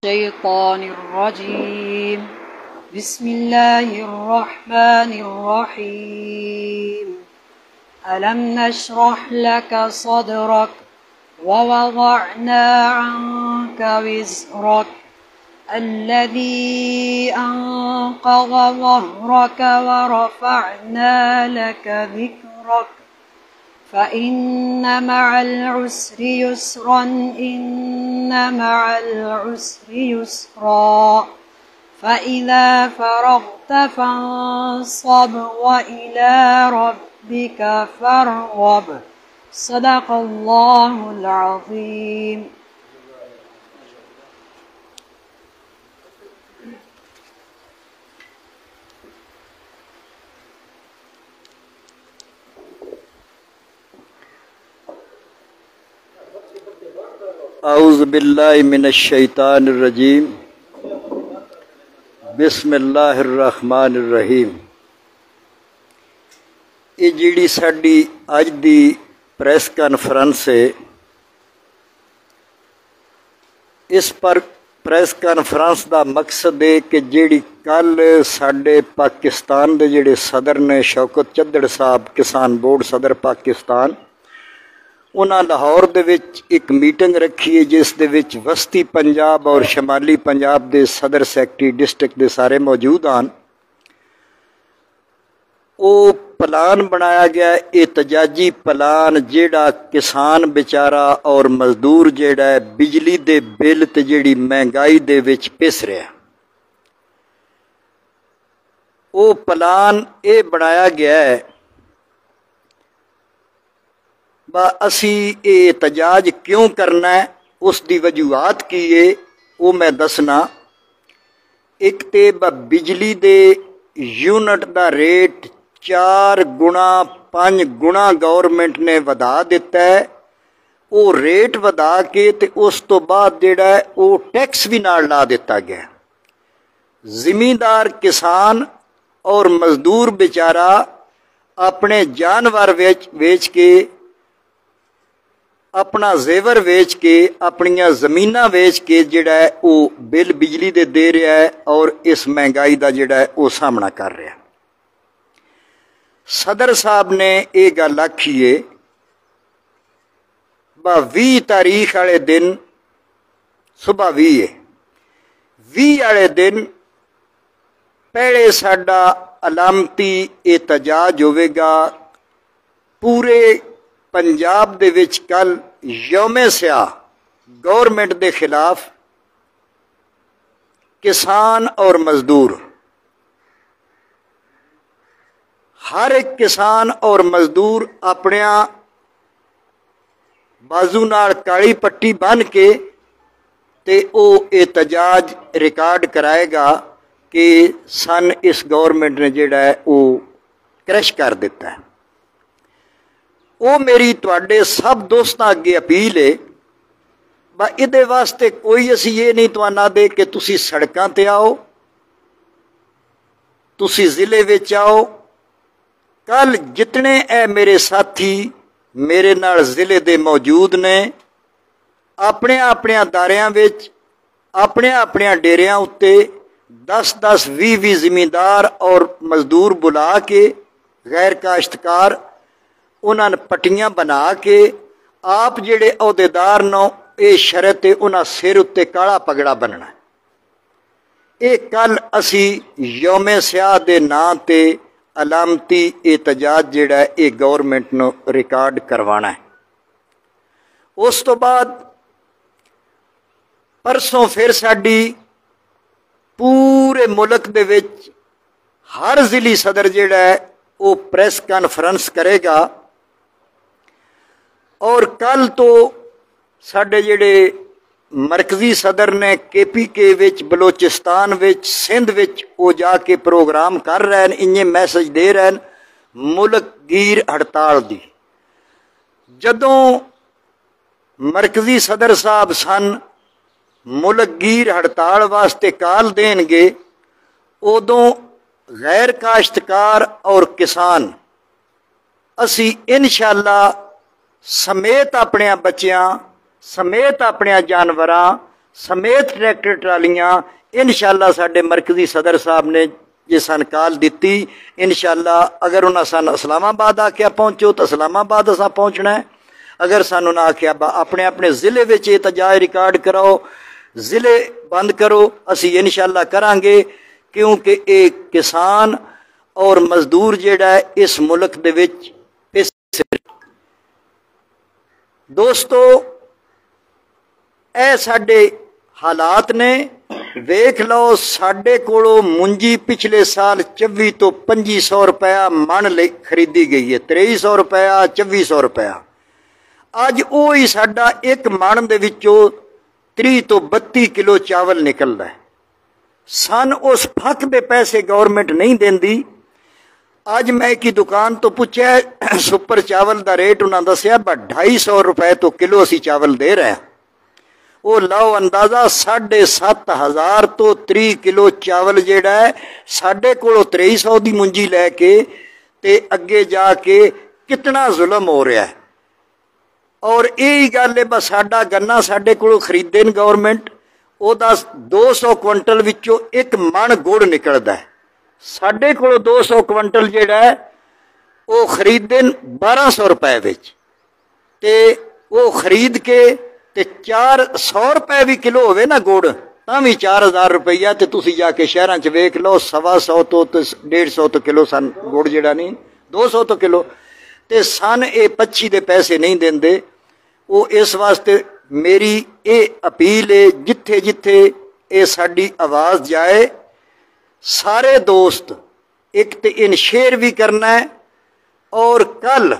الشيطان الرجيم. بسم الله الرحمن الرحيم. ألم نشرح لك صدرك ووضعنا عنك وزرك الذي أنقض ظهرك ورفعنا لك ذكرك فإن مع العسر يسرا إن مع العسر يسرا فإذا فرغت فانصب وإلى ربك فارغب. صدق الله العظيم. अऊज़ु बिल्लाहि मिनश्शैतानिर्रजीम। बिस्मिल्लाहिर्रहमानिर्रहीम। ये जिहड़ी साडी अज दी प्रेस कॉन्फ्रेंस है, इस पर प्रेस कॉन्फ्रेंस का मकसद है कि जिहड़ी कल साडे पाकिस्तान दे जिहड़े सदर ने शौकत चद्दड़ साहब, किसान बोर्ड सदर पाकिस्तान, उन्हां लाहौर दे विच एक मीटिंग रखी है जिस दे विच वस्ती पंजाब और शमाली पंजाब दे सदर सैकटरी डिस्ट्रिक्ट दे सारे मौजूद हैं। वो प्लान बनाया गया एहतजाजी प्लान, जेड़ा किसान बेचारा और मजदूर जेड़ा है बिजली दे बिल ते जेड़ी महंगाई दे विच पिस रहा, वो प्लान ये बनाया गया है असी एहतजाज क्यों करना है, उसकी वजूहत की है वो मैं दसना। एक तो बिजली दे यूनिट का रेट 4 गुणा 5 गुणा गौरमेंट ने वधा दिता है। वो रेट वधा के ते उस तो बाद जेड़ा है वो टैक्स भी नाल ला दिता गया। जिमींदार किसान और मजदूर बेचारा अपने जानवर वेच के, अपना जेवर वेच के, अपनिया जमीना वेच के जिहड़ा है वो बिल बिजली दे दे रहा है और इस महंगाई का जिहड़ा है वो सामना कर रहा है। सदर साहब ने यह गल आखी है 20 तारीख वाले दिन सुबह 20 है, 20 वाले दिन पहले साडा अलामती एहतजाज होवेगा पूरे पंजाब दे विच। कल यौमे स्याह गौरमेंट दे खिलाफ किसान और मजदूर, हर एक किसान और मजदूर अपने बाजू नाल काली पट्टी बन के ते ओ एहतजाज रिकॉर्ड कराएगा कि सन इस गौरमेंट ने जिहड़ा है वो क्रैश कर दिता है। वो मेरी तुहाडे सब दोस्तों अगे अपील है, इहदे वास्ते कोई असी ये नहीं तुहाना दे कि तुसी सड़कों ते आओ, तुसी जिले विच आओ। कल जितने मेरे साथी मेरे नाल जिले दे मौजूद ने, अपने अपने दारियां विच, अपने अपने डेरियां उत्ते 10-10 20-20 जिमींदार और मजदूर बुला के गैर काश्तकार उन्होंने पट्टियां बना के आप जेड़े अहदेदार नो ये शरत है उन्होंने सिर उत्ते काला पगड़ा बनना। ये कल असी यौमे स्याह दे नां ते अलामती एहतजाज जेड़ा है ये गौरमेंट नो रिकॉर्ड करवाना है। उस तो बाद परसों फिर साडी पूरे मुल्क दे विच हर जिली सदर जेड़ा है वो प्रेस कॉन्फ्रेंस करेगा। और कल तो साडे जेड़े मरकजी सदर ने KPK विच, बलोचिस्तान विच, सिंध विच वो जाके प्रोग्राम कर रहे हैं, इन्हें मैसेज दे रहे हैं मुल्क गीर हड़ताल दी। जदों मरकजी सदर साहब सन मुल्क गीर हड़ताल वास्ते काल देंगे, उदों गैर काश्तकार और किसान असी इंशाअल्लाह समेत अपने बच्चियां समेत अपने जानवरां ਸਮੇਤ ਟਰੈਕਟਰ ਟਰਾਲੀਆਂ ਇਨਸ਼ਾਅੱਲਾ ਸਾਡੇ ਮਰਕਜ਼ੀ ਸਦਰ ਸਾਹਿਬ ਨੇ ਜੇ ਸਾਨੂੰ ਕਾਲ ਦਿੱਤੀ। ਇਨਸ਼ਾਅੱਲਾ अगर उन्हें सन इस्लामाबाद आख्या पहुँचो तो इस्लामाबाद असां पहुँचना है। अगर सानू ना आख्या अपने अपने ज़िले में एहतजाज रिकॉर्ड कराओ, ज़िले बंद करो, असी इनशाअल्लाह करांगे, क्योंकि एक किसान और मजदूर जिहड़ा है इस मुल्क दे विच दोस्तों ए साडे हालात ने। वेख लो साडे कोलों मुंजी पिछले साल 24 तो 2500 रुपया मन ले खरीदी गई है, 2300 रुपया 2400 रुपया। अज वही साडा एक मन दे विचों 30 तो 32 किलो चावल निकलदा है। सन उस फक दे पैसे गवर्नमेंट नहीं देंदी। अज मैं की दुकान तो पूछा सुपर चावल का रेट उन्होंने दसिया 250 रुपए तो किलो असी चावल दे रहे हैं। वो लाओ अंदाजा 7,500 तो 30 किलो चावल जेड़ा है साढ़े कोलों 2300 की मुंजी लैके ते अगे जाके कितना जुल्म हो रहा है। और यही गल है बस साडा गन्ना साढ़े कोलों खरीदे न गवर्नमेंट, ओदा 200 क्विंटल विचों एक मन गुड़ निकलता है। साढ़े कोलों 200 क्विंटल जेड़ा है वो खरीदे 1200 रुपए विच ते वो खरीद के ते 400 रुपए भी किलो होवे ना गुड़ तां भी 4000 रुपया। तो तुसी जाके शहरां च वेख लो 125 तो 150 तो किलो सन गुड़ जेड़ा नहीं 200 तो किलो ते सन ये 25 दे पैसे नहीं देंदे। वो इस वास्ते मेरी ये अपील है जिथे जिथे ये साडी आवाज़ जाए सारे दोस्त एक तो इन शेयर भी करना है। और कल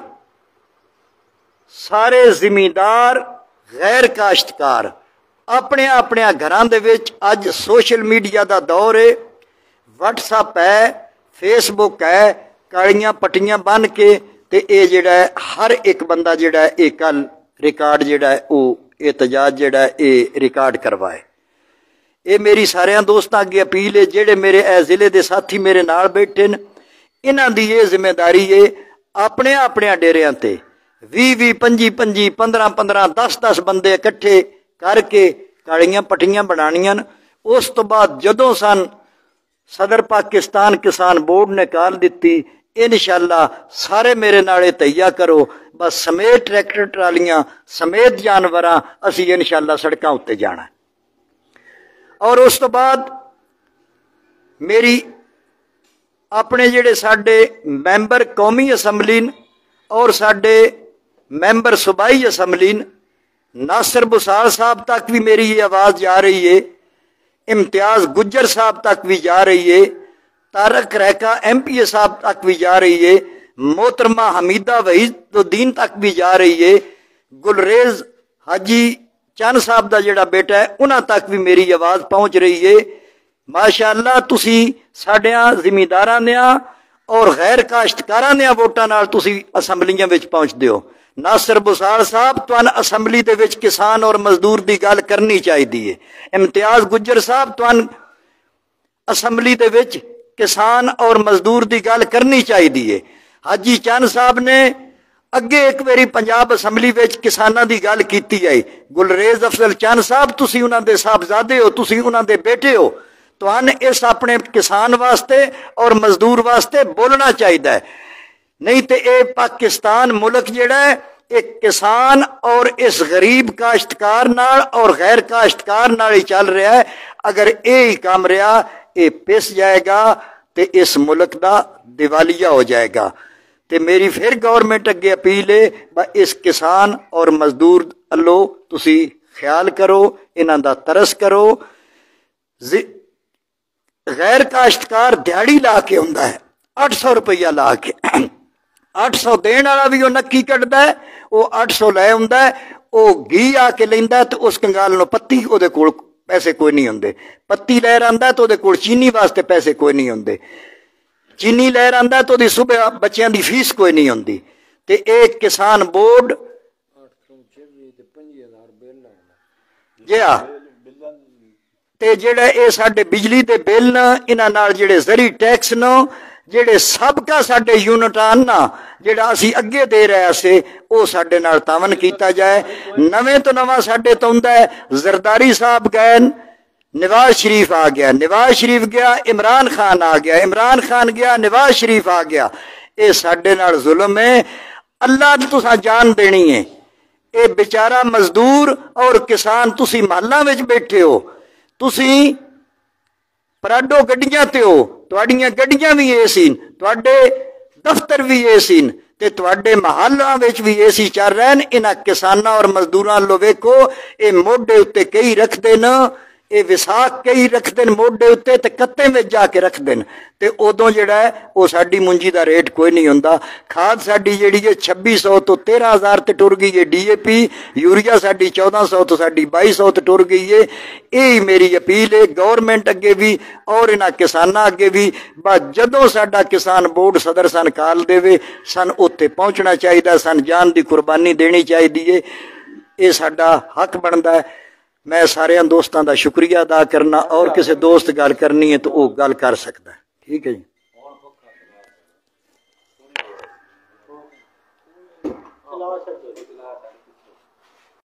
सारे जिमीदार गैर काश्तकार अपने अपने घरां दे विच अज सोशल मीडिया का दौर है, व्हाट्सएप है, फेसबुक है, कालियां पट्टियां बन के ते ये जिहड़ा है हर एक बंदा जिहड़ा है ये कल रिकॉर्ड जिहड़ा है वो एहतजाज जिहड़ा है ये रिकॉर्ड करवाए। ये मेरी सारियां दोस्तां अगे अपील है जिहड़े मेरे ए जिले दे साथी मेरे नाल बैठे न इन्हां दी ये जिम्मेदारी है अपने अपने डेरियां ते 20-20, 25-25, 15-15, 10-10 बंदे इकट्ठे करके कालियां पट्टियां बनानियां। उस तो बाद जदों सन सदर पाकिस्तान किसान बोर्ड ने काल दिती इंशाअल्लाह सारे मेरे नाले तैयार करो बस समेत ट्रैक्टर ट्रालियां समेत जानवरां असी इंशाअल्लाह सड़कों उत्ते जाना। और उस तो बाद मेरी अपने जिहड़े साडे मैंबर कौमी असैम्बली और साडे मैंबर सूबाई असैम्बली नासिर बुसाल साहब तक भी मेरी ये आवाज़ जा रही है, इम्तियाज़ गुज्जर साहब तक भी जा रही है, तारक रैका MPA साहब तक भी जा रही है, मोहतरमा हमीदा वहीदुद्दीन तक भी जा रही है, गुलरेज हाजी चंद साहब का जिहड़ा बेटा है उन्हां तक भी मेरी आवाज़ पहुँच रही है। माशाअल्लाह तुसी साडियां जिमीदारां दियां और गैर काश्तकारां दियां वोटां नाल तुसी असैम्बलियां विच पहुँचदे हो। नासिर बुसाल साहब तुहानूं असैम्बली दे विच किसान और मजदूर की गल करनी चाहिए है। इम्तियाज़ गुज्जर साहब तुहानूं असैम्बली दे विच किसान और मजदूर की गल करनी चाहिए है। हाजी चंद साहब ने अगे एक बारी पंजाब असैम्बली विच किसानां दी गल कीती है। गुलरेज अफजल चंद साहब तुसी उन्हां दे साहबजादे हो, तुसी उन्हां दे बेटे हो, तुहानूं इस अपने किसान वास्ते और मजदूर वास्ते बोलना चाहिए है। नहीं तो ये पाकिस्तान मुल्क जिहड़ा है एक किसान और इस गरीब काश्तकार नाल और गैर काश्तकार नाल ही चल रहा है। अगर ये ही काम रहा ये पिस जाएगा तो इस मुल्क का दिवालिया हो जाएगा। तो मेरी फिर गवर्नमेंट अगे अपील है इस किसान और मजदूर अल्लो तुसी ख्याल करो, इन्हां दा तरस करो। गैर काश्तकार दिहाड़ी ला के आउंदा है 800 रुपया ला के 800 देण वाला भी वो नक्की कटदा है, वो 800 लै आउंदा है, वो घी आके लैंदा तो उस कंगाल नूं पत्ती उहदे कोल पैसे कोई नहीं होंदे, पत्ती लैर आंदा तो उहदे कोल चीनी वास्ते पैसे कोई नहीं होंदे, चीनी लैर आंदा तो उहदी सुबह बच्चों की फीस कोई नहीं होंदी। ते एक किसान बोर्ड जी हाँ ते जिहड़े ये साडे बिजली दे बिल न इन्हां नाल जिहड़े ज़री टैक्स न ਜਿਹੜੇ सबका साडे यूनिट आन ना ਜਿਹੜਾ ਅਸੀਂ ਅੱਗੇ ਦੇ ਰਹੇ ਸੇ ਉਹ ਸਾਡੇ ਨਾਲ ਤਾਵਨ ਕੀਤਾ ਜਾਏ। ਨਵੇਂ ਤੋਂ ਨਵਾਂ ਸਾਡੇ ਤੋਂ ਹੁੰਦਾ ਹੈ। ਜ਼ਰਦਾਰੀ ਸਾਹਿਬ ਗਏ, नवाज शरीफ आ गया, नवाज शरीफ गया, इमरान खान आ गया, इमरान खान गया, नवाज शरीफ आ गया। ये साडे नाल जुल्म है। अल्लाह ने तुसां जान देनी है। ये बेचारा मजदूर और किसान तुसी महलों में बैठे हो, तुसी पराडो गड्डियां ते हो, तुहाडियां गड्डियां भी ये सी, तुहाडे दफ्तर भी ये सी ते तुहाडे महलों में भी एसी चल रहे हैं। इन्हां किसानां और मजदूरां लो वेखो, ये मोढे उत्ते कई रखते न, ये विसाख कई रखते हैं मोढे उत्ते ते कत्ते में जाके रखते हैं ते उदों जिहड़ा है वो साडी मुंजी दा रेट कोई नहीं हुंदा। खाद साडी जिहड़ी है 2600 तो 13000 ते टुर गई है। DAP यूरिया साडी 1400 तो साडी 2200 ते टुर गई है। यही मेरी अपील है गवर्नमेंट अगे भी और इन्हां किसानां अगे भी। बस जदों साडा किसान बोर्ड सदर सन काल देवे सन उत्ते पहुंचना चाहिए, सन जान की कुर्बानी देनी चाहिए। ये साडा हक बनता है। मैं सारे दोस्तों का शुक्रिया अदा करना और किसी दोस्त गल करनी है तो वह गल कर सकता है। ठीक है जी।